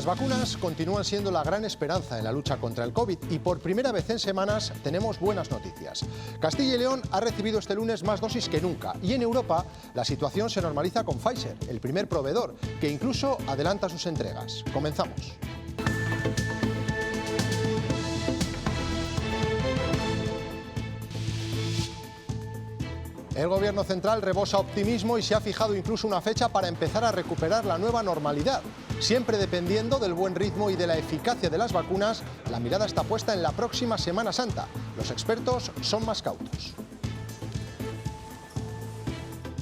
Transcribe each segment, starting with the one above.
vacunas continúan siendo la gran esperanza en la lucha contra el COVID y por primera vez en semanas tenemos buenas noticias. Castilla y León ha recibido este lunes más dosis que nunca y en Europa la situación se normaliza con Pfizer, el primer proveedor, que incluso adelanta sus entregas. Comenzamos. El Gobierno central rebosa optimismo y se ha fijado incluso una fecha para empezar a recuperar la nueva normalidad. Siempre dependiendo del buen ritmo y de la eficacia de las vacunas, la mirada está puesta en la próxima Semana Santa. Los expertos son más cautos.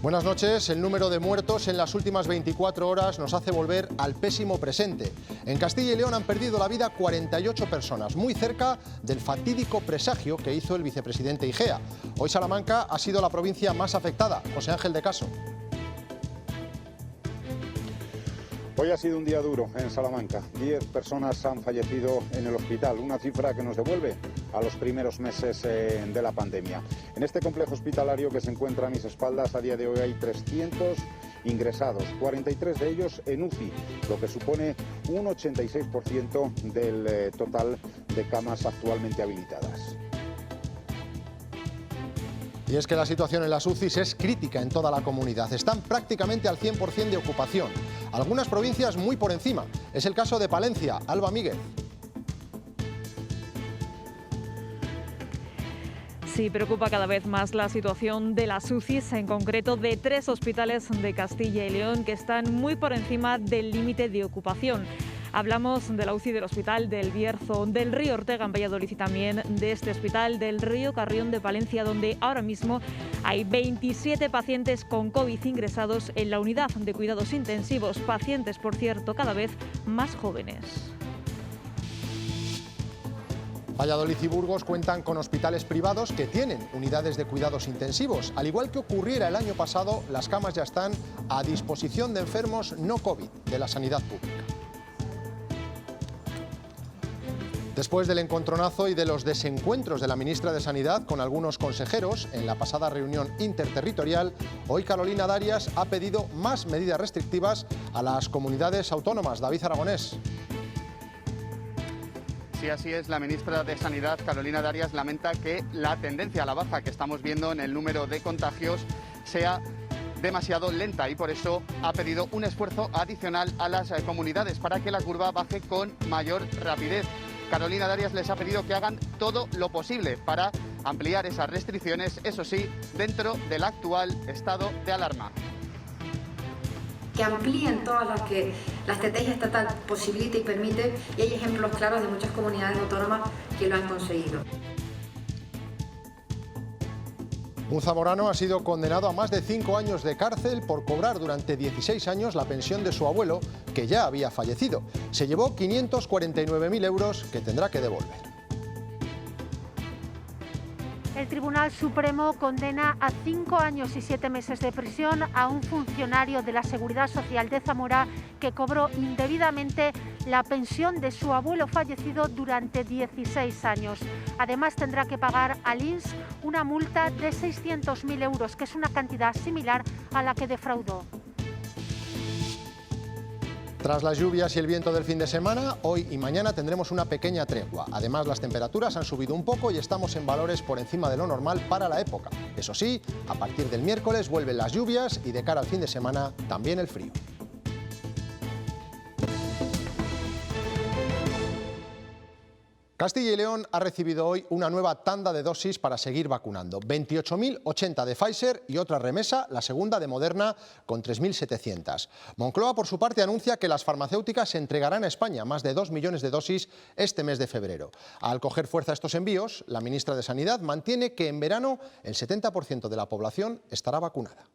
Buenas noches. El número de muertos en las últimas 24 horas nos hace volver al pésimo presente. En Castilla y León han perdido la vida 48 personas, muy cerca del fatídico presagio que hizo el vicepresidente Igea. Hoy Salamanca ha sido la provincia más afectada. José Ángel de Caso. Hoy ha sido un día duro en Salamanca. 10 personas han fallecido en el hospital, una cifra que nos devuelve a los primeros meses de la pandemia. En este complejo hospitalario que se encuentra a mis espaldas, a día de hoy hay 300 ingresados, 43 de ellos en UCI, lo que supone un 86% del total de camas actualmente habilitadas. Y es que la situación en las UCIs es crítica en toda la comunidad. Están prácticamente al 100% de ocupación. Algunas provincias muy por encima. Es el caso de Palencia. Alba Míguez. Sí, preocupa cada vez más la situación de las UCIs, en concreto de 3 hospitales de Castilla y León que están muy por encima del límite de ocupación. Hablamos de la UCI del Hospital del Bierzo, del Río Ortega en Valladolid y también de este hospital del Río Carrión de Palencia, donde ahora mismo hay 27 pacientes con COVID ingresados en la unidad de cuidados intensivos, pacientes, por cierto, cada vez más jóvenes. Valladolid y Burgos cuentan con hospitales privados que tienen unidades de cuidados intensivos. Al igual que ocurriera el año pasado, las camas ya están a disposición de enfermos no COVID de la sanidad pública. Después del encontronazo y de los desencuentros de la ministra de Sanidad con algunos consejeros en la pasada reunión interterritorial, hoy Carolina Darias ha pedido más medidas restrictivas a las comunidades autónomas. David Aragonés. Sí, así es. La ministra de Sanidad, Carolina Darias, lamenta que la tendencia a la baja que estamos viendo en el número de contagios sea demasiado lenta y por eso ha pedido un esfuerzo adicional a las comunidades para que la curva baje con mayor rapidez. Carolina Darias les ha pedido que hagan todo lo posible para ampliar esas restricciones, eso sí, dentro del actual estado de alarma. Que amplíen todas las que la estrategia estatal posibilita y permite, y hay ejemplos claros de muchas comunidades autónomas que lo han conseguido. Un zamorano ha sido condenado a más de 5 años de cárcel por cobrar durante 16 años la pensión de su abuelo, que ya había fallecido. Se llevó 549.000 euros que tendrá que devolver. El Tribunal Supremo condena a 5 años y 7 meses de prisión a un funcionario de la Seguridad Social de Zamora que cobró indebidamente la pensión de su abuelo fallecido durante 16 años. Además tendrá que pagar al INS una multa de 600.000 euros, que es una cantidad similar a la que defraudó. Tras las lluvias y el viento del fin de semana, hoy y mañana tendremos una pequeña tregua. Además, las temperaturas han subido un poco y estamos en valores por encima de lo normal para la época. Eso sí, a partir del miércoles vuelven las lluvias y de cara al fin de semana también el frío. Castilla y León ha recibido hoy una nueva tanda de dosis para seguir vacunando. 28.080 de Pfizer y otra remesa, la segunda de Moderna, con 3.700. Moncloa, por su parte, anuncia que las farmacéuticas entregarán a España más de 2 millones de dosis este mes de febrero. Al coger fuerza estos envíos, la ministra de Sanidad mantiene que en verano el 70% de la población estará vacunada.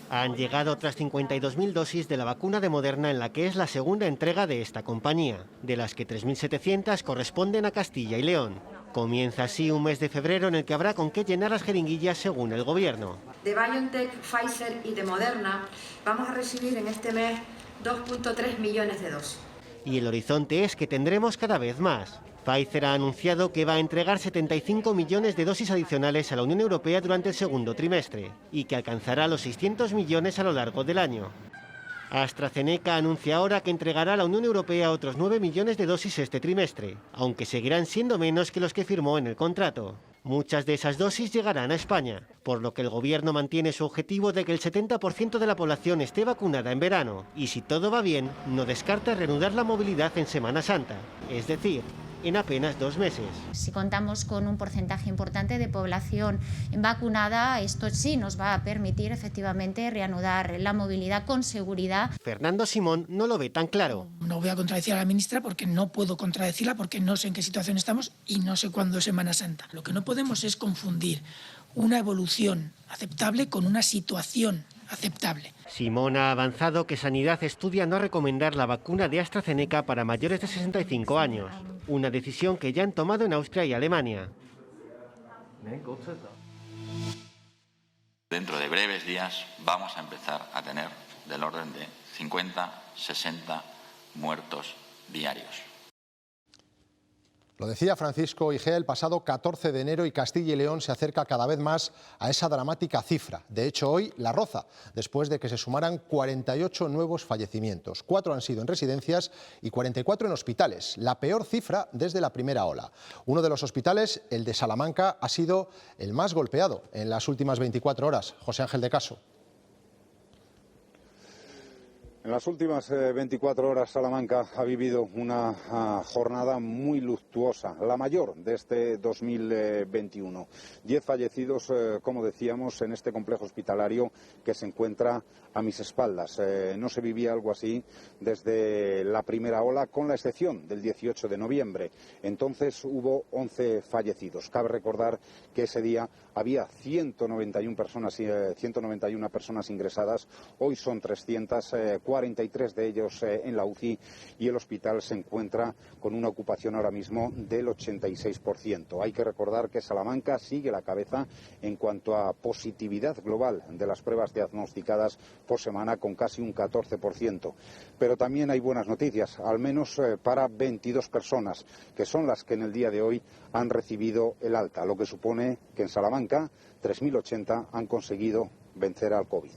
Han llegado otras 52.000 dosis de la vacuna de Moderna, en la que es la segunda entrega de esta compañía, de las que 3.700 corresponden a Castilla y León. Comienza así un mes de febrero en el que habrá con qué llenar las jeringuillas según el Gobierno. De BioNTech, Pfizer y de Moderna vamos a recibir en este mes 2,3 millones de dosis. Y el horizonte es que tendremos cada vez más. Pfizer ha anunciado que va a entregar 75 millones de dosis adicionales a la Unión Europea durante el segundo trimestre y que alcanzará los 600 millones a lo largo del año. AstraZeneca anuncia ahora que entregará a la Unión Europea otros 9 millones de dosis este trimestre, aunque seguirán siendo menos que los que firmó en el contrato. Muchas de esas dosis llegarán a España, por lo que el Gobierno mantiene su objetivo de que el 70% de la población esté vacunada en verano y, si todo va bien, no descarta reanudar la movilidad en Semana Santa, es decir, en apenas 2 meses. Si contamos con un porcentaje importante de población vacunada, esto sí nos va a permitir efectivamente reanudar la movilidad con seguridad. Fernando Simón no lo ve tan claro. No voy a contradecir a la ministra porque no puedo contradecirla, porque no sé en qué situación estamos y no sé cuándo es Semana Santa. Lo que no podemos es confundir una evolución aceptable con una situación aceptable. Simón ha avanzado que Sanidad estudia no recomendar la vacuna de AstraZeneca para mayores de 65 años, una decisión que ya han tomado en Austria y Alemania. Dentro de breves días vamos a empezar a tener del orden de 50, 60 muertos diarios. Lo decía Francisco Igea el pasado 14 de enero y Castilla y León se acerca cada vez más a esa dramática cifra. De hecho, hoy la roza, después de que se sumaran 48 nuevos fallecimientos. 4 han sido en residencias y 44 en hospitales, la peor cifra desde la primera ola. Uno de los hospitales, el de Salamanca, ha sido el más golpeado en las últimas 24 horas. José Ángel de Caso. En las últimas 24 horas Salamanca ha vivido una jornada muy luctuosa, la mayor de este 2021. 10 fallecidos, como decíamos, en este complejo hospitalario que se encuentra a mis espaldas. No se vivía algo así desde la primera ola, con la excepción del 18 de noviembre. Entonces hubo 11 fallecidos. Cabe recordar que ese día había 191 personas ingresadas, hoy son 343 de ellos en la UCI y el hospital se encuentra con una ocupación ahora mismo del 86%. Hay que recordar que Salamanca sigue la cabeza en cuanto a positividad global de las pruebas diagnosticadas por semana, con casi un 14%. Pero también hay buenas noticias, al menos para 22 personas, que son las que en el día de hoy han recibido el alta, lo que supone que en Salamanca 3.080 han conseguido vencer al COVID.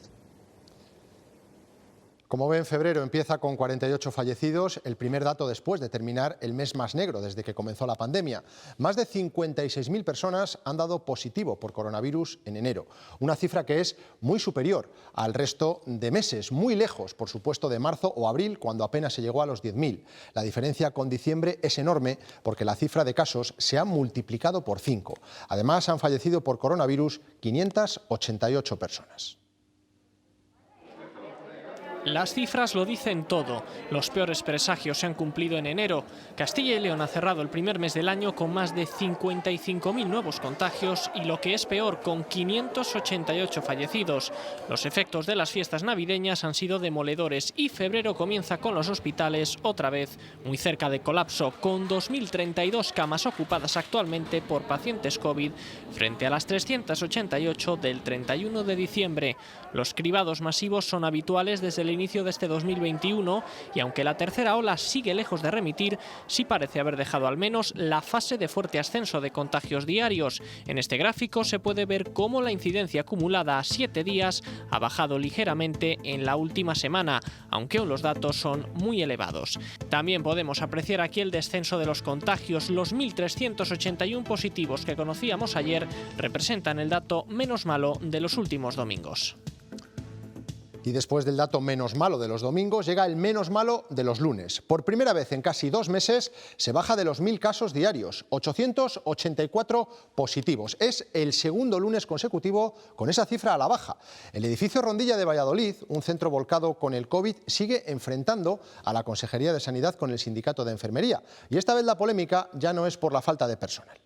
Como ven, febrero empieza con 48 fallecidos, el primer dato después de terminar el mes más negro desde que comenzó la pandemia. Más de 56.000 personas han dado positivo por coronavirus en enero, una cifra que es muy superior al resto de meses, muy lejos, por supuesto, de marzo o abril, cuando apenas se llegó a los 10.000. La diferencia con diciembre es enorme porque la cifra de casos se ha multiplicado por 5. Además, han fallecido por coronavirus 588 personas. Las cifras lo dicen todo. Los peores presagios se han cumplido en enero. Castilla y León ha cerrado el primer mes del año con más de 55.000 nuevos contagios y, lo que es peor, con 588 fallecidos. Los efectos de las fiestas navideñas han sido demoledores y febrero comienza con los hospitales otra vez muy cerca de colapso, con 2.032 camas ocupadas actualmente por pacientes COVID frente a las 388 del 31 de diciembre. Los cribados masivos son habituales desde el inicio de este 2021 y, aunque la tercera ola sigue lejos de remitir, sí parece haber dejado al menos la fase de fuerte ascenso de contagios diarios. En este gráfico se puede ver cómo la incidencia acumulada a 7 días ha bajado ligeramente en la última semana, aunque aún los datos son muy elevados. También podemos apreciar aquí el descenso de los contagios. Los 1.381 positivos que conocíamos ayer representan el dato menos malo de los últimos domingos. Y después del dato menos malo de los domingos, llega el menos malo de los lunes. Por primera vez en casi 2 meses se baja de los 1.000 casos diarios, 884 positivos. Es el segundo lunes consecutivo con esa cifra a la baja. El edificio Rondilla de Valladolid, un centro volcado con el COVID, sigue enfrentando a la Consejería de Sanidad con el Sindicato de Enfermería. Y esta vez la polémica ya no es por la falta de personal.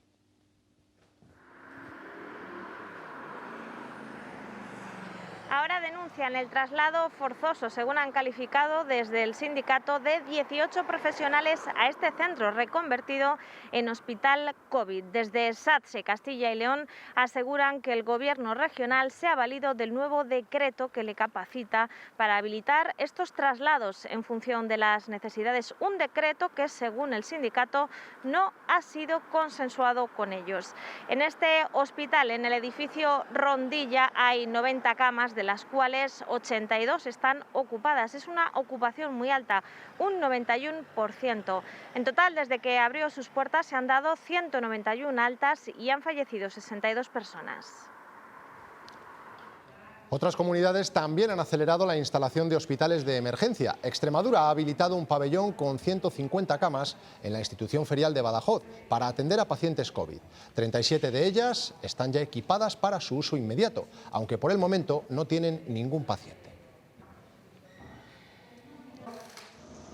Ahora denuncian el traslado forzoso, según han calificado desde el sindicato, de 18 profesionales a este centro reconvertido en hospital COVID. Desde SATSE Castilla y León aseguran que el gobierno regional se ha valido del nuevo decreto que le capacita para habilitar estos traslados en función de las necesidades. Un decreto que, según el sindicato, no ha sido consensuado con ellos. En este hospital, en el edificio Rondilla, hay 90 camas, de las cuales unidades, 82 están ocupadas. Es una ocupación muy alta, un 91%. En total, desde que abrió sus puertas se han dado 191 altas y han fallecido 62 personas. Otras comunidades también han acelerado la instalación de hospitales de emergencia. Extremadura ha habilitado un pabellón con 150 camas en la institución ferial de Badajoz para atender a pacientes COVID. 37 de ellas están ya equipadas para su uso inmediato, aunque por el momento no tienen ningún paciente.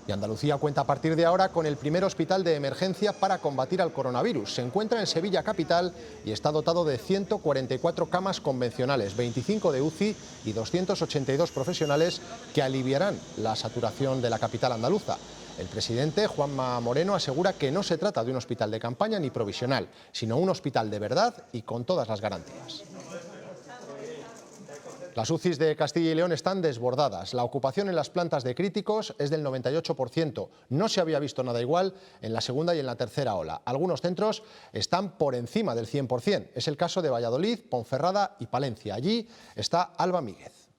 Y Andalucía cuenta a partir de ahora con el primer hospital de emergencia para combatir al coronavirus. Se encuentra en Sevilla capital y está dotado de 144 camas convencionales, 25 de UCI y 282 profesionales que aliviarán la saturación de la capital andaluza. El presidente, Juanma Moreno, asegura que no se trata de un hospital de campaña ni provisional, sino un hospital de verdad y con todas las garantías. Las UCIs de Castilla y León están desbordadas. La ocupación en las plantas de críticos es del 98%. No se había visto nada igual en la segunda y en la tercera ola. Algunos centros están por encima del 100%. Es el caso de Valladolid, Ponferrada y Palencia. Allí está Alba Míguez.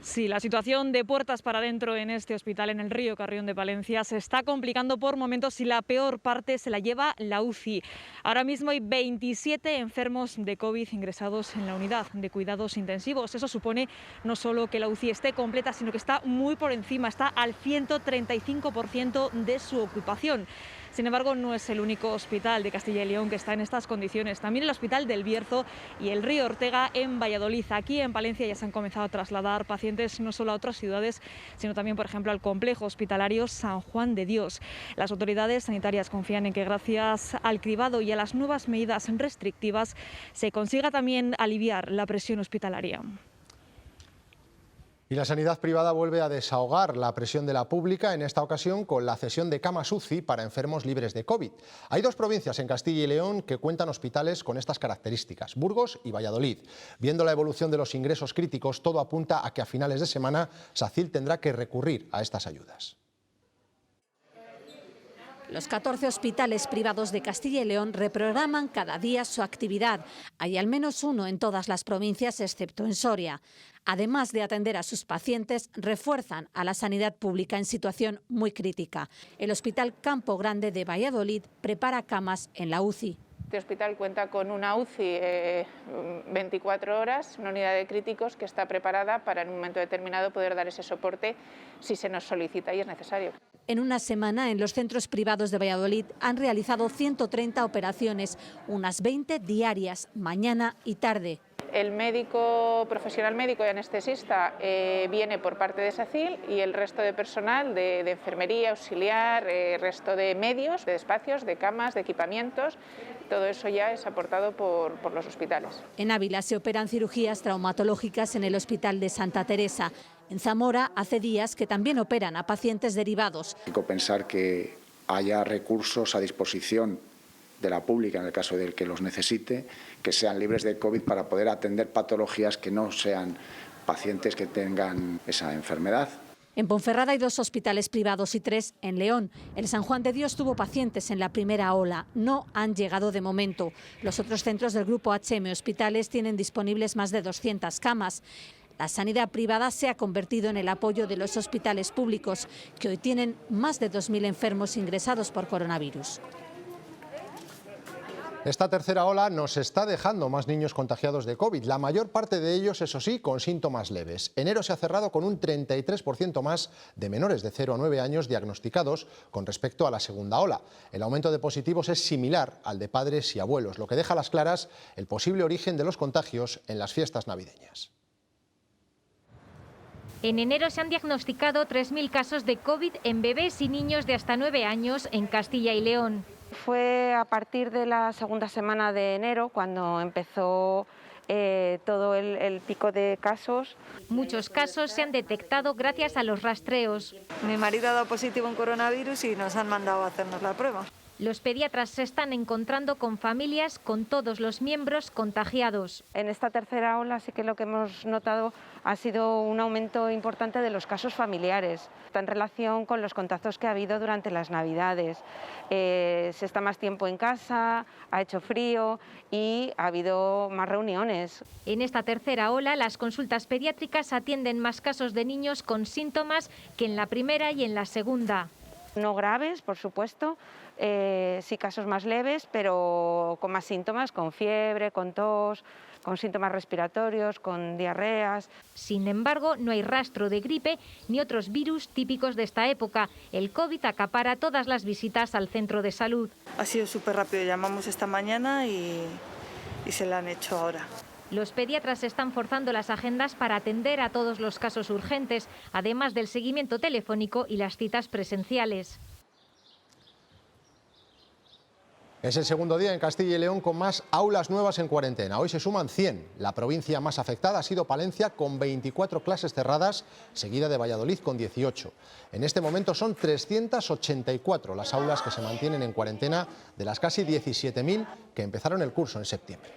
Sí, la situación de puertas para adentro en este hospital en el Río Carrión de Palencia se está complicando por momentos y la peor parte se la lleva la UCI. Ahora mismo hay 27 enfermos de COVID ingresados en la unidad de cuidados intensivos. Eso supone no solo que la UCI esté completa, sino que está muy por encima, está al 135% de su ocupación. Sin embargo, no es el único hospital de Castilla y León que está en estas condiciones. También el Hospital del Bierzo y el Río Ortega en Valladolid. Aquí en Palencia ya se han comenzado a trasladar pacientes no solo a otras ciudades, sino también, por ejemplo, al complejo hospitalario San Juan de Dios. Las autoridades sanitarias confían en que gracias al cribado y a las nuevas medidas restrictivas se consiga también aliviar la presión hospitalaria. Y la sanidad privada vuelve a desahogar la presión de la pública, en esta ocasión con la cesión de camas UCI para enfermos libres de COVID. Hay dos provincias en Castilla y León que cuentan hospitales con estas características, Burgos y Valladolid. Viendo la evolución de los ingresos críticos, todo apunta a que a finales de semana SACIL tendrá que recurrir a estas ayudas. Los 14 hospitales privados de Castilla y León reprograman cada día su actividad. Hay al menos uno en todas las provincias, excepto en Soria. Además de atender a sus pacientes, refuerzan a la sanidad pública en situación muy crítica. El Hospital Campo Grande de Valladolid prepara camas en la UCI. Este hospital cuenta con una UCI 24 horas, una unidad de críticos que está preparada para en un momento determinado poder dar ese soporte si se nos solicita y es necesario. En una semana, en los centros privados de Valladolid han realizado 130 operaciones, unas 20 diarias, mañana y tarde. El médico, profesional médico y anestesista viene por parte de SACIL y el resto de personal de enfermería, auxiliar, resto de medios, de espacios, de camas, de equipamientos, todo eso ya es aportado por los hospitales. En Ávila se operan cirugías traumatológicas en el Hospital de Santa Teresa. En Zamora hace días que también operan a pacientes derivados. Hay que pensar que haya recursos a disposición de la pública, en el caso del que los necesite, que sean libres de COVID para poder atender patologías que no sean pacientes que tengan esa enfermedad. En Ponferrada hay 2 hospitales privados y 3 en León. El San Juan de Dios tuvo pacientes en la primera ola. No han llegado de momento. Los otros centros del Grupo HM Hospitales tienen disponibles más de 200 camas. La sanidad privada se ha convertido en el apoyo de los hospitales públicos, que hoy tienen más de 2.000 enfermos ingresados por coronavirus. Esta tercera ola nos está dejando más niños contagiados de COVID, la mayor parte de ellos, eso sí, con síntomas leves. Enero se ha cerrado con un 33% más de menores de 0 a 9 años diagnosticados con respecto a la segunda ola. El aumento de positivos es similar al de padres y abuelos, lo que deja a las claras el posible origen de los contagios en las fiestas navideñas. En enero se han diagnosticado 3.000 casos de COVID en bebés y niños de hasta 9 años en Castilla y León. Fue a partir de la segunda semana de enero cuando empezó todo el pico de casos. Muchos casos se han detectado gracias a los rastreos. Mi marido ha dado positivo en coronavirus y nos han mandado a hacernos la prueba. Los pediatras se están encontrando con familias con todos los miembros contagiados. En esta tercera ola sí que lo que hemos notado ha sido un aumento importante de los casos familiares. Está en relación con los contactos que ha habido durante las Navidades. Se está más tiempo en casa, ha hecho frío y ha habido más reuniones. En esta tercera ola, las consultas pediátricas atienden más casos de niños con síntomas que en la primera y en la segunda. No graves, por supuesto, sí casos más leves, pero con más síntomas, con fiebre, con tos, con síntomas respiratorios, con diarreas. Sin embargo, no hay rastro de gripe ni otros virus típicos de esta época. El COVID acapara todas las visitas al centro de salud. Ha sido súper rápido, llamamos esta mañana y se la han hecho ahora. Los pediatras están forzando las agendas para atender a todos los casos urgentes, además del seguimiento telefónico y las citas presenciales. Es el segundo día en Castilla y León con más aulas nuevas en cuarentena. Hoy se suman 100. La provincia más afectada ha sido Palencia, con 24 clases cerradas, seguida de Valladolid con 18. En este momento son 384 las aulas que se mantienen en cuarentena, de las casi 17.000 que empezaron el curso en septiembre.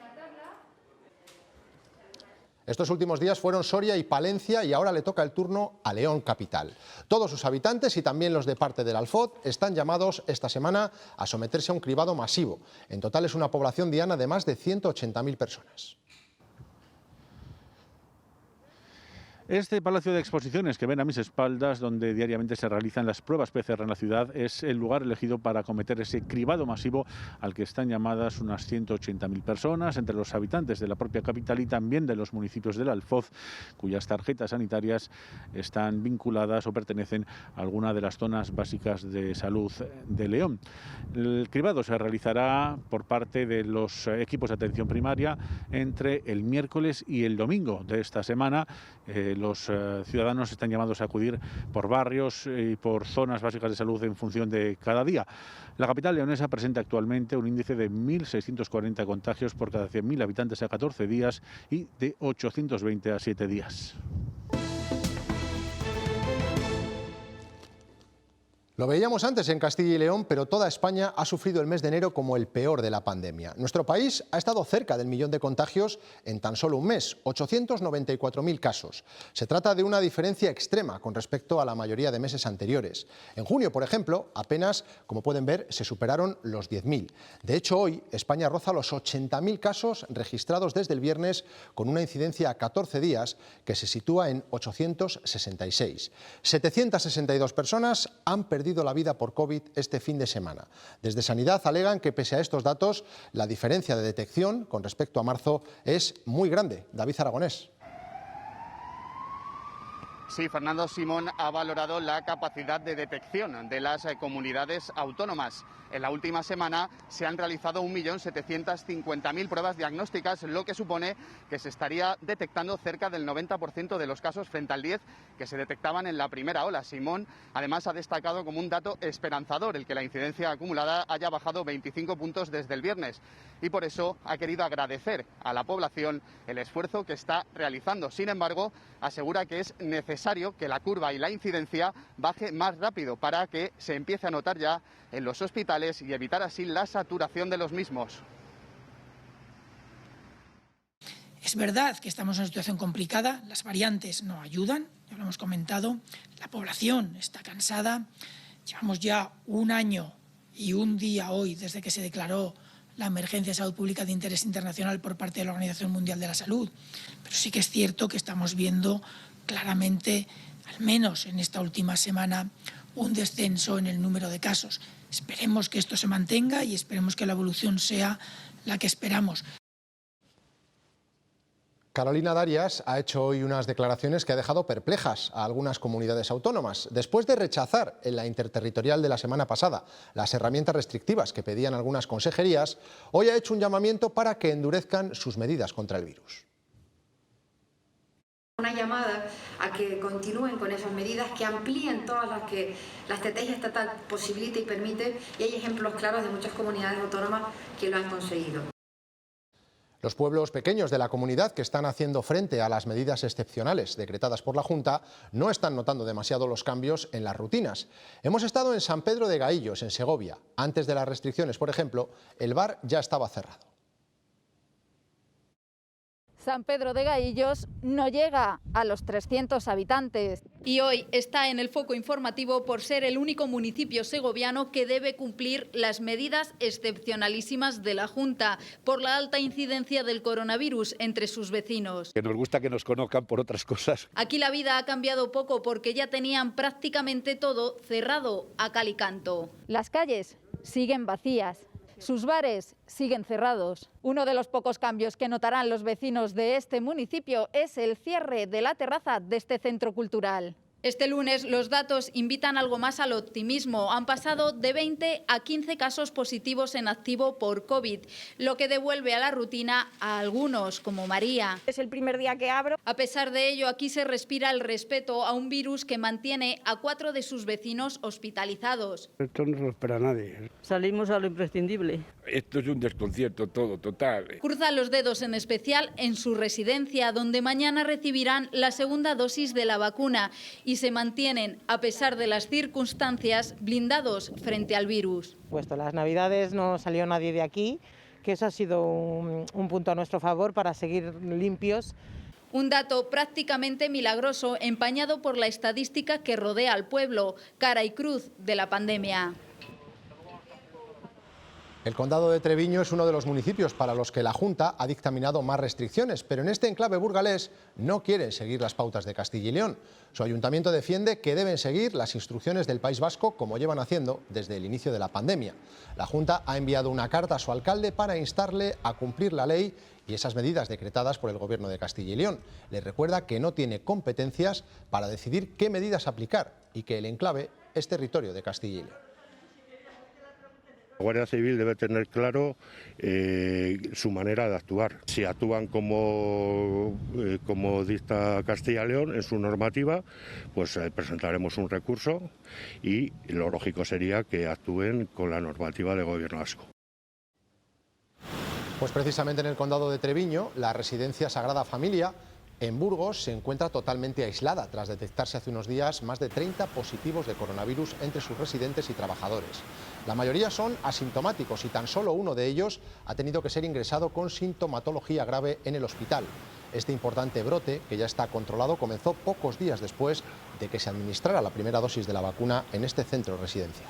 Estos últimos días fueron Soria y Palencia y ahora le toca el turno a León capital. Todos sus habitantes y también los de parte del Alfoz están llamados esta semana a someterse a un cribado masivo. En total es una población diana de más de 180.000 personas. Este Palacio de Exposiciones que ven a mis espaldas, donde diariamente se realizan las pruebas PCR en la ciudad, es el lugar elegido para acometer ese cribado masivo al que están llamadas unas 180.000 personas, entre los habitantes de la propia capital y también de los municipios del Alfoz, cuyas tarjetas sanitarias están vinculadas o pertenecen a alguna de las zonas básicas de salud de León. El cribado se realizará por parte de los equipos de atención primaria entre el miércoles y el domingo de esta semana. Los ciudadanos están llamados a acudir por barrios y por zonas básicas de salud en función de cada día. La capital leonesa presenta actualmente un índice de 1.640 contagios por cada 100.000 habitantes a 14 días y de 820 a 7 días. Lo veíamos antes en Castilla y León, pero toda España ha sufrido el mes de enero como el peor de la pandemia. Nuestro país ha estado cerca del 1.000.000 de contagios en tan solo un mes, 894.000 casos. Se trata de una diferencia extrema con respecto a la mayoría de meses anteriores. En junio, por ejemplo, apenas, como pueden ver, se superaron los 10.000. De hecho, hoy España roza los 80.000 casos registrados desde el viernes, con una incidencia a 14 días que se sitúa en 866. 762 personas han perdido la vida por COVID este fin de semana. Desde Sanidad alegan que pese a estos datos, la diferencia de detección con respecto a marzo es muy grande. David Aragonés. Sí, Fernando Simón ha valorado la capacidad de detección de las comunidades autónomas. En la última semana se han realizado 1.750.000 pruebas diagnósticas, lo que supone que se estaría detectando cerca del 90% de los casos frente al 10% que se detectaban en la primera ola. Simón además ha destacado como un dato esperanzador el que la incidencia acumulada haya bajado 25 puntos desde el viernes y por eso ha querido agradecer a la población el esfuerzo que está realizando. Sin embargo, asegura que es necesario que la curva y la incidencia baje más rápido para que se empiece a notar ya en los hospitales y evitar así la saturación de los mismos. Es verdad que estamos en una situación complicada, las variantes no ayudan, ya lo hemos comentado, la población está cansada, llevamos ya un año y un día hoy desde que se declaró la emergencia de salud pública de interés internacional por parte de la Organización Mundial de la Salud, pero sí que es cierto que estamos viendo claramente, al menos en esta última semana, un descenso en el número de casos. Esperemos que esto se mantenga y esperemos que la evolución sea la que esperamos. Carolina Darias ha hecho hoy unas declaraciones que ha dejado perplejas a algunas comunidades autónomas. Después de rechazar en la interterritorial de la semana pasada las herramientas restrictivas que pedían algunas consejerías, hoy ha hecho un llamamiento para que endurezcan sus medidas contra el virus. Una llamada a que continúen con esas medidas, que amplíen todas las que la estrategia estatal posibilita y permite, y hay ejemplos claros de muchas comunidades autónomas que lo han conseguido. Los pueblos pequeños de la comunidad que están haciendo frente a las medidas excepcionales decretadas por la Junta no están notando demasiado los cambios en las rutinas. Hemos estado en San Pedro de Gaillos, en Segovia. Antes de las restricciones, por ejemplo, el bar ya estaba cerrado. San Pedro de Gaillos no llega a los 300 habitantes. Y hoy está en el foco informativo por ser el único municipio segoviano que debe cumplir las medidas excepcionalísimas de la Junta por la alta incidencia del coronavirus entre sus vecinos. Que nos gusta que nos conozcan por otras cosas. Aquí la vida ha cambiado poco porque ya tenían prácticamente todo cerrado a cal y canto. Las calles siguen vacías. Sus bares siguen cerrados. Uno de los pocos cambios que notarán los vecinos de este municipio es el cierre de la terraza de este centro cultural. Este lunes los datos invitan algo más al optimismo. Han pasado de 20 a 15 casos positivos en activo por COVID, lo que devuelve a la rutina a algunos, como María. Es el primer día que abro. A pesar de ello, aquí se respira el respeto a un virus que mantiene a 4 de sus vecinos hospitalizados. Esto no se lo espera nadie. Salimos a lo imprescindible. Esto es un desconcierto todo, total. Cruzan los dedos en especial en su residencia, donde mañana recibirán la segunda dosis de la vacuna y se mantienen, a pesar de las circunstancias, blindados frente al virus. Puesto las Navidades no salió nadie de aquí, que eso ha sido un punto a nuestro favor para seguir limpios. Un dato prácticamente milagroso, empañado por la estadística que rodea al pueblo, cara y cruz de la pandemia. El condado de Treviño es uno de los municipios para los que la Junta ha dictaminado más restricciones, pero en este enclave burgalés no quieren seguir las pautas de Castilla y León. Su ayuntamiento defiende que deben seguir las instrucciones del País Vasco, como llevan haciendo desde el inicio de la pandemia. La Junta ha enviado una carta a su alcalde para instarle a cumplir la ley y esas medidas decretadas por el Gobierno de Castilla y León. Le recuerda que no tiene competencias para decidir qué medidas aplicar y que el enclave es territorio de Castilla y León. La Guardia Civil debe tener claro su manera de actuar. Si actúan como dicta Castilla y León en su normativa, pues presentaremos un recurso y lo lógico sería que actúen con la normativa del Gobierno vasco. Pues precisamente en el condado de Treviño, la residencia Sagrada Familia en Burgos se encuentra totalmente aislada tras detectarse hace unos días más de 30 positivos de coronavirus entre sus residentes y trabajadores. La mayoría son asintomáticos y tan solo uno de ellos ha tenido que ser ingresado con sintomatología grave en el hospital. Este importante brote, que ya está controlado, comenzó pocos días después de que se administrara la primera dosis de la vacuna en este centro residencial.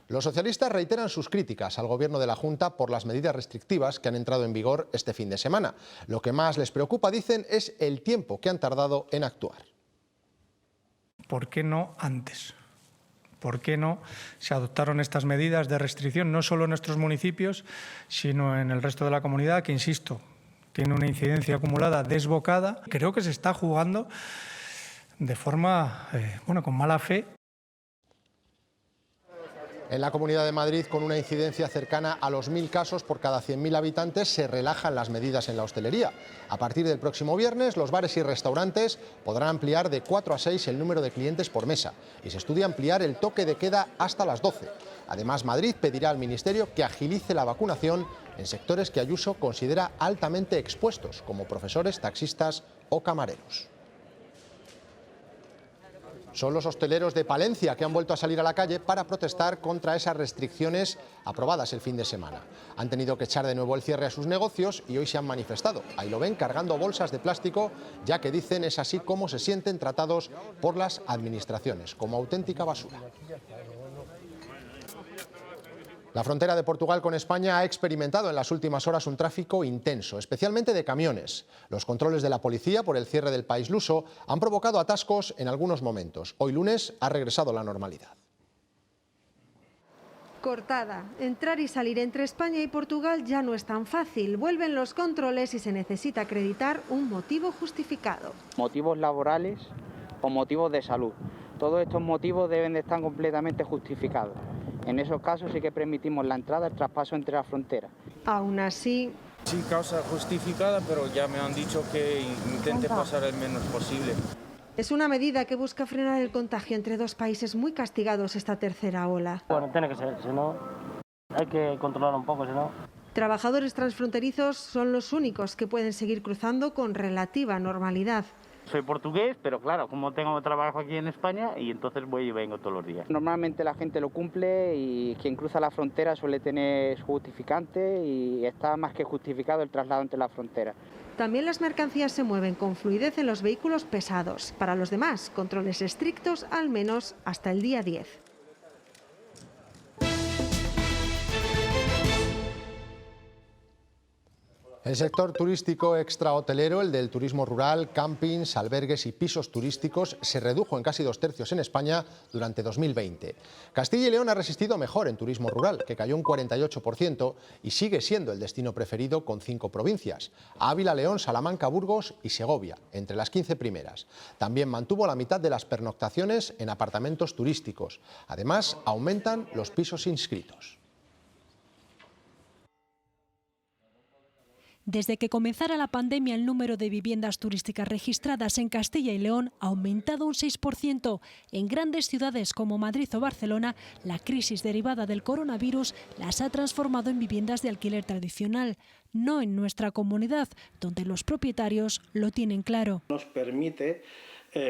Los socialistas reiteran sus críticas al Gobierno de la Junta por las medidas restrictivas que han entrado en vigor este fin de semana. Lo que más les preocupa, dicen, es el tiempo que han tardado en actuar. ¿Por qué no antes? ¿Por qué no se adoptaron estas medidas de restricción, no solo en nuestros municipios, sino en el resto de la comunidad, que, insisto, tiene una incidencia acumulada desbocada? Creo que se está jugando de forma, con mala fe. En la Comunidad de Madrid, con una incidencia cercana a los 1.000 casos por cada 100.000 habitantes, se relajan las medidas en la hostelería. A partir del próximo viernes, los bares y restaurantes podrán ampliar de 4 a 6 el número de clientes por mesa y se estudia ampliar el toque de queda hasta las 12. Además, Madrid pedirá al Ministerio que agilice la vacunación en sectores que Ayuso considera altamente expuestos, como profesores, taxistas o camareros. Son los hosteleros de Palencia que han vuelto a salir a la calle para protestar contra esas restricciones aprobadas el fin de semana. Han tenido que echar de nuevo el cierre a sus negocios y hoy se han manifestado. Ahí lo ven, cargando bolsas de plástico, ya que dicen es así como se sienten tratados por las administraciones, como auténtica basura. La frontera de Portugal con España ha experimentado en las últimas horas un tráfico intenso, especialmente de camiones. Los controles de la policía por el cierre del país luso han provocado atascos en algunos momentos. Hoy lunes ha regresado la normalidad. Cortada. Entrar y salir entre España y Portugal ya no es tan fácil. Vuelven los controles y se necesita acreditar un motivo justificado. Motivos laborales o motivos de salud. Todos estos motivos deben de estar completamente justificados. En esos casos sí que permitimos la entrada, el traspaso entre las fronteras. Aún así... Sí, causa justificada, pero ya me han dicho que intente pasar el menos posible. Es una medida que busca frenar el contagio entre dos países muy castigados esta tercera ola. Bueno, tiene que ser, si no, hay que controlar un poco, si no... Trabajadores transfronterizos son los únicos que pueden seguir cruzando con relativa normalidad. Soy portugués, pero claro, como tengo trabajo aquí en España y entonces voy y vengo todos los días. Normalmente la gente lo cumple y quien cruza la frontera suele tener su justificante y está más que justificado el traslado entre la frontera. También las mercancías se mueven con fluidez en los vehículos pesados. Para los demás, controles estrictos al menos hasta el día 10. El sector turístico extrahotelero, el del turismo rural, campings, albergues y pisos turísticos, se redujo en casi 2/3 en España durante 2020. Castilla y León ha resistido mejor en turismo rural, que cayó un 48% y sigue siendo el destino preferido con 5 provincias: Ávila, León, Salamanca, Burgos y Segovia, entre las 15 primeras. También mantuvo la mitad de las pernoctaciones en apartamentos turísticos. Además, aumentan los pisos inscritos. Desde que comenzara la pandemia, el número de viviendas turísticas registradas en Castilla y León ha aumentado un 6%. En grandes ciudades como Madrid o Barcelona, la crisis derivada del coronavirus las ha transformado en viviendas de alquiler tradicional. No en nuestra comunidad, donde los propietarios lo tienen claro. Nos permite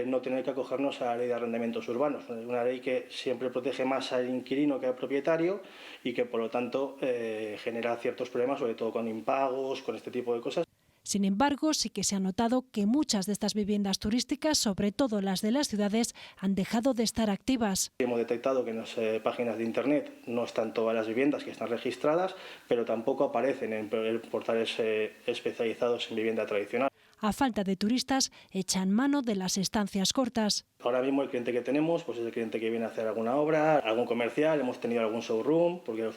no tener que acogernos a la ley de arrendamientos urbanos, una ley que siempre protege más al inquilino que al propietario y que por lo tanto genera ciertos problemas, sobre todo con impagos, con este tipo de cosas. Sin embargo, sí que se ha notado que muchas de estas viviendas turísticas, sobre todo las de las ciudades, han dejado de estar activas. Hemos detectado que en las páginas de internet no están todas las viviendas que están registradas, pero tampoco aparecen en portales especializados en vivienda tradicional. A falta de turistas, echan mano de las estancias cortas. Ahora mismo el cliente que tenemos pues es el cliente que viene a hacer alguna obra, algún comercial, hemos tenido algún showroom, porque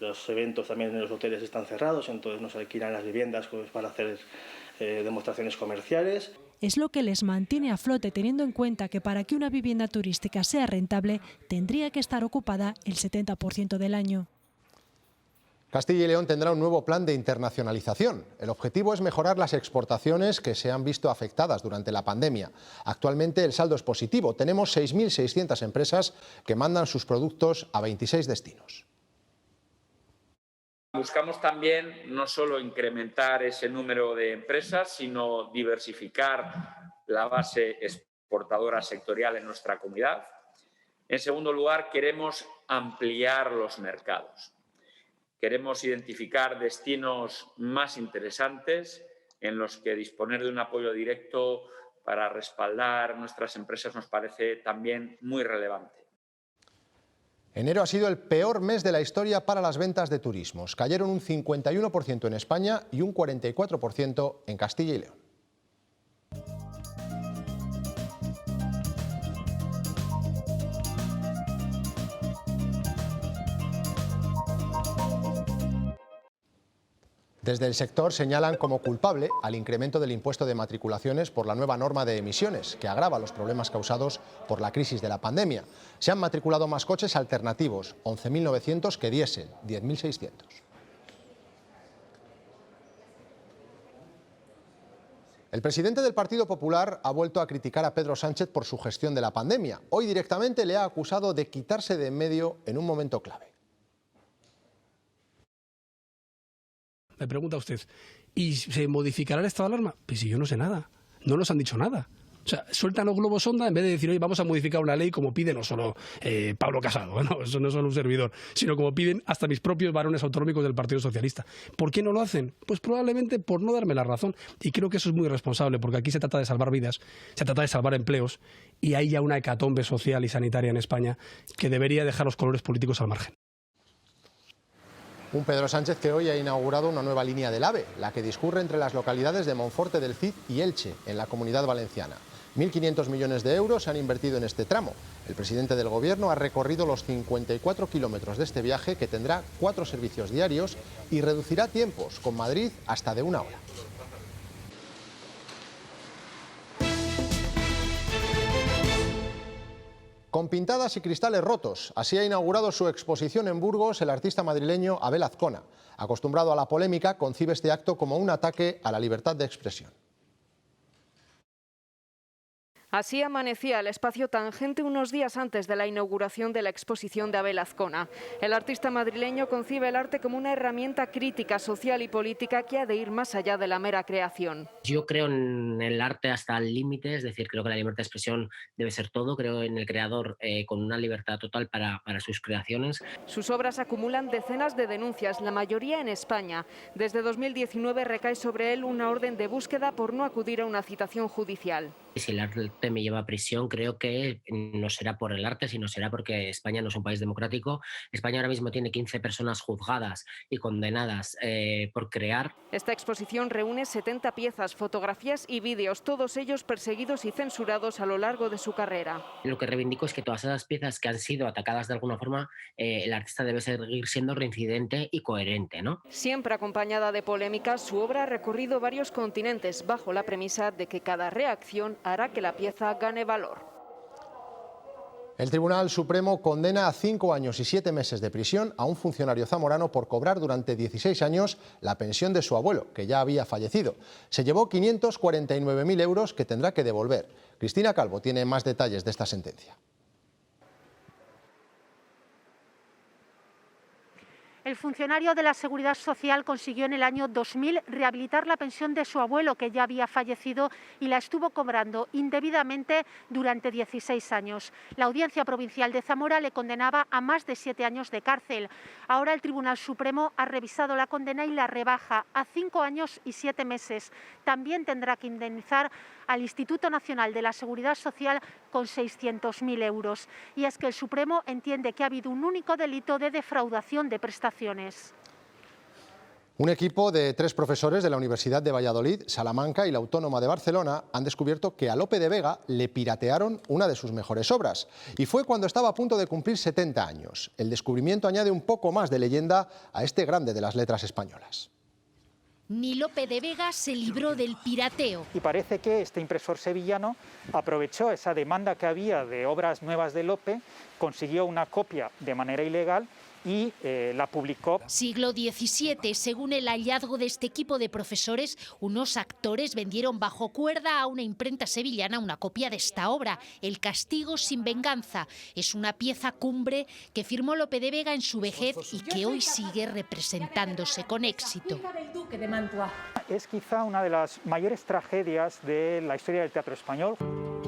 los eventos también en los hoteles están cerrados, entonces nos alquilan las viviendas pues, para hacer demostraciones comerciales. Es lo que les mantiene a flote, teniendo en cuenta que para que una vivienda turística sea rentable, tendría que estar ocupada el 70% del año. Castilla y León tendrá un nuevo plan de internacionalización. El objetivo es mejorar las exportaciones que se han visto afectadas durante la pandemia. Actualmente el saldo es positivo. Tenemos 6.600 empresas que mandan sus productos a 26 destinos. Buscamos también no solo incrementar ese número de empresas, sino diversificar la base exportadora sectorial en nuestra comunidad. En segundo lugar, queremos ampliar los mercados. Queremos identificar destinos más interesantes en los que disponer de un apoyo directo para respaldar nuestras empresas nos parece también muy relevante. Enero ha sido el peor mes de la historia para las ventas de turismos. Cayeron un 51% en España y un 44% en Castilla y León. Desde el sector señalan como culpable al incremento del impuesto de matriculaciones por la nueva norma de emisiones, que agrava los problemas causados por la crisis de la pandemia. Se han matriculado más coches alternativos, 11.900 que diésel, 10.600. El presidente del Partido Popular ha vuelto a criticar a Pedro Sánchez por su gestión de la pandemia. Hoy directamente le ha acusado de quitarse de en medio en un momento clave. Me pregunta usted, ¿y se modificará el estado de alarma? Pues si yo no sé nada, no nos han dicho nada. O sea, sueltan los globos sonda en vez de decir, oye, vamos a modificar una ley como pide no solo Pablo Casado, ¿no? Eso no es solo un servidor, sino como piden hasta mis propios varones autonómicos del Partido Socialista. ¿Por qué no lo hacen? Pues probablemente por no darme la razón. Y creo que eso es muy irresponsable, porque aquí se trata de salvar vidas, se trata de salvar empleos, y hay ya una hecatombe social y sanitaria en España que debería dejar los colores políticos al margen. Un Pedro Sánchez que hoy ha inaugurado una nueva línea del AVE, la que discurre entre las localidades de Monforte del Cid y Elche, en la Comunidad Valenciana. 1.500 millones de euros se han invertido en este tramo. El presidente del Gobierno ha recorrido los 54 kilómetros de este viaje, que tendrá 4 servicios diarios y reducirá tiempos, con Madrid hasta de 1 hora. Con pintadas y cristales rotos, así ha inaugurado su exposición en Burgos el artista madrileño Abel Azcona. Acostumbrado a la polémica, concibe este acto como un ataque a la libertad de expresión. Así amanecía el espacio Tangente unos días antes de la inauguración de la exposición de Abel Azcona. El artista madrileño concibe el arte como una herramienta crítica, social y política que ha de ir más allá de la mera creación. Yo creo en el arte hasta el límite, es decir, creo que la libertad de expresión debe ser todo. Creo en el creador con una libertad total para sus creaciones. Sus obras acumulan decenas de denuncias, la mayoría en España. Desde 2019 recae sobre él una orden de búsqueda por no acudir a una citación judicial. Si el arte me lleva a prisión, creo que no será por el arte, sino será porque España no es un país democrático. España ahora mismo tiene 15 personas juzgadas y condenadas por crear. Esta exposición reúne 70 piezas, fotografías y vídeos, todos ellos perseguidos y censurados a lo largo de su carrera. Lo que reivindico es que todas esas piezas que han sido atacadas de alguna forma, el artista debe seguir siendo reincidente y coherente, ¿no? Siempre acompañada de polémicas, su obra ha recorrido varios continentes bajo la premisa de que cada reacción hará que la pieza gane valor. El Tribunal Supremo condena a 5 años y 7 meses de prisión a un funcionario zamorano por cobrar durante 16 años la pensión de su abuelo, que ya había fallecido. Se llevó 549.000 euros que tendrá que devolver. Cristina Calvo tiene más detalles de esta sentencia. El funcionario de la Seguridad Social consiguió en el año 2000 rehabilitar la pensión de su abuelo, que ya había fallecido, y la estuvo cobrando indebidamente durante 16 años. La Audiencia Provincial de Zamora le condenaba a más de 7 años de cárcel. Ahora el Tribunal Supremo ha revisado la condena y la rebaja a 5 años y 7 meses. También tendrá que indemnizar al Instituto Nacional de la Seguridad Social con 600.000 euros. Y es que el Supremo entiende que ha habido un único delito de defraudación de prestaciones. Un equipo de 3 profesores de la Universidad de Valladolid, Salamanca y la Autónoma de Barcelona han descubierto que a Lope de Vega le piratearon una de sus mejores obras. Y fue cuando estaba a punto de cumplir 70 años. El descubrimiento añade un poco más de leyenda a este grande de las letras españolas. Ni Lope de Vega se libró del pirateo. Y parece que este impresor sevillano aprovechó esa demanda que había de obras nuevas de Lope, consiguió una copia de manera ilegal y la publicó. Siglo XVII, según el hallazgo de este equipo de profesores, unos actores vendieron bajo cuerda a una imprenta sevillana una copia de esta obra, El castigo sin venganza. Es una pieza cumbre que firmó Lope de Vega en su vejez y que hoy sigue representándose con éxito. Es quizá una de las mayores tragedias de la historia del teatro español.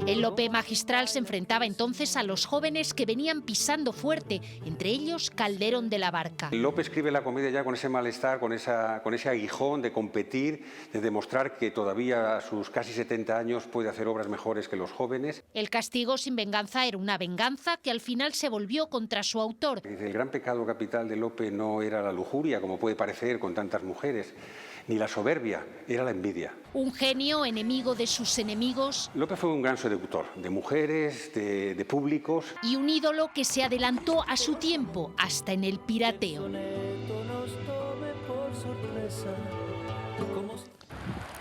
El Lope magistral se enfrentaba entonces a los jóvenes que venían pisando fuerte, entre ellos Calderón de la Barca. Lope escribe la comedia ya con ese malestar, con ese aguijón de competir, de demostrar que todavía a sus casi 70 años puede hacer obras mejores que los jóvenes. El castigo sin venganza era una venganza que al final se volvió contra su autor. El gran pecado capital de Lope no era la lujuria, como puede parecer con tantas mujeres, ni la soberbia, era la envidia. Un genio enemigo de sus enemigos. Lope fue un gran seductor, de mujeres, de públicos. Y un ídolo que se adelantó a su tiempo, hasta en el pirateo.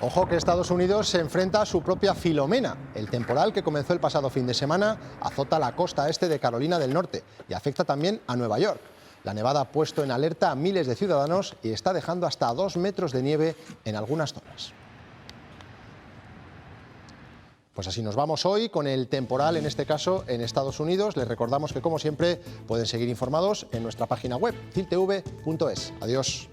Ojo que Estados Unidos se enfrenta a su propia Filomena. El temporal que comenzó el pasado fin de semana azota la costa este de Carolina del Norte y afecta también a Nueva York. La nevada ha puesto en alerta a miles de ciudadanos y está dejando hasta 2 metros de nieve en algunas zonas. Pues así nos vamos hoy con el temporal, en este caso en Estados Unidos. Les recordamos que, como siempre, pueden seguir informados en nuestra página web, ciltv.es. Adiós.